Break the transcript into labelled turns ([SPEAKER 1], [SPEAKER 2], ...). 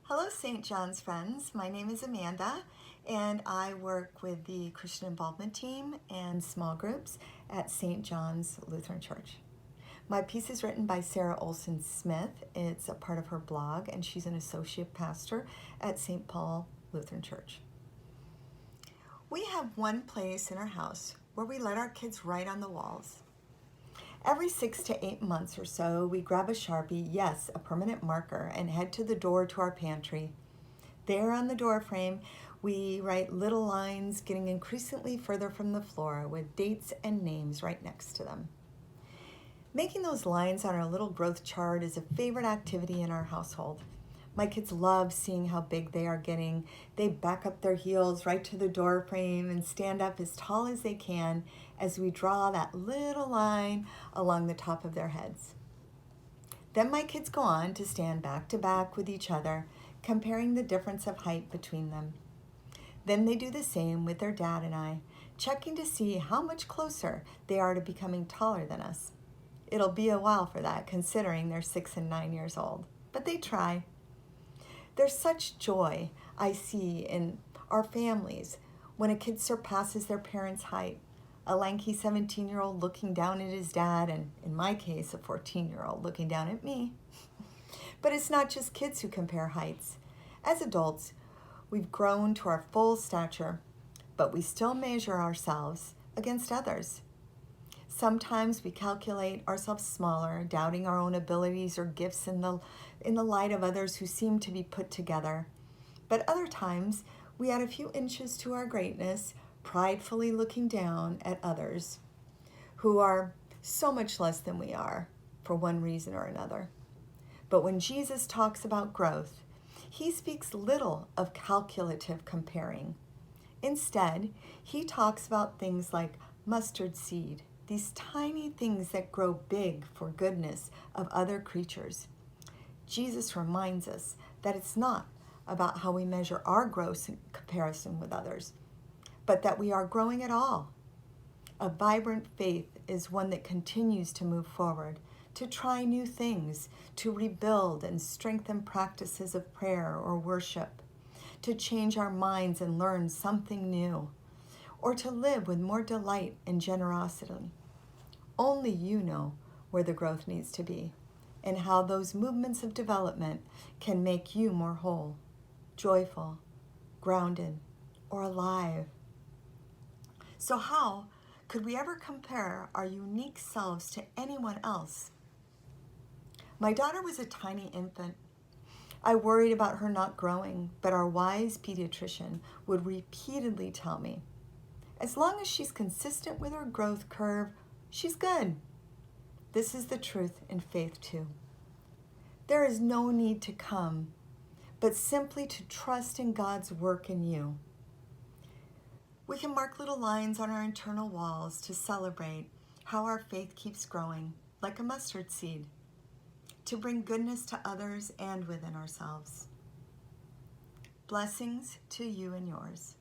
[SPEAKER 1] Hello, St. John's friends. My name is Amanda, and I work with the Christian Involvement Team and small groups at St. John's Lutheran Church. My piece is written by Sarah Olson Smith. It's a part of her blog, and she's an associate pastor at St. Paul Lutheran Church. We have one place in our house where we let our kids write on the walls. Every 6 to 8 months or so, we grab a Sharpie, yes, a permanent marker, and head to the door to our pantry. There on the door frame, we write little lines getting increasingly further from the floor with dates and names right next to them. Making those lines on our little growth chart is a favorite activity in our household. My kids love seeing how big they are getting. They back up their heels right to the door frame and stand up as tall as they can as we draw that little line along the top of their heads. Then my kids go on to stand back to back with each other, comparing the difference of height between them. Then they do the same with their dad and I, checking to see how much closer they are to becoming taller than us. It'll be a while for that, considering they're 6 and 9 years old, but they try. There's such joy I see in our families when a kid surpasses their parents' height. A lanky 17-year-old looking down at his dad, and in my case, a 14-year-old looking down at me. But it's not just kids who compare heights. As adults, we've grown to our full stature, but we still measure ourselves against others. Sometimes we calculate ourselves smaller, doubting our own abilities or gifts in the light of others who seem to be put together. But other times, we add a few inches to our greatness, pridefully looking down at others who are so much less than we are for one reason or another. But when Jesus talks about growth, he speaks little of calculative comparing. Instead, he talks about things like mustard seed, these tiny things that grow big for goodness of other creatures. Jesus reminds us that it's not about how we measure our growth in comparison with others, but that we are growing at all. A vibrant faith is one that continues to move forward, to try new things, to rebuild and strengthen practices of prayer or worship, to change our minds and learn something new, or to live with more delight and generosity. Only you know where the growth needs to be and how those movements of development can make you more whole, joyful, grounded, or alive. So how could we ever compare our unique selves to anyone else? My daughter was a tiny infant. I worried about her not growing, but our wise pediatrician would repeatedly tell me, as long as she's consistent with her growth curve, she's good. This is the truth in faith too. There is no need to come, but simply to trust in God's work in you. We can mark little lines on our internal walls to celebrate how our faith keeps growing, like a mustard seed, to bring goodness to others and within ourselves. Blessings to you and yours.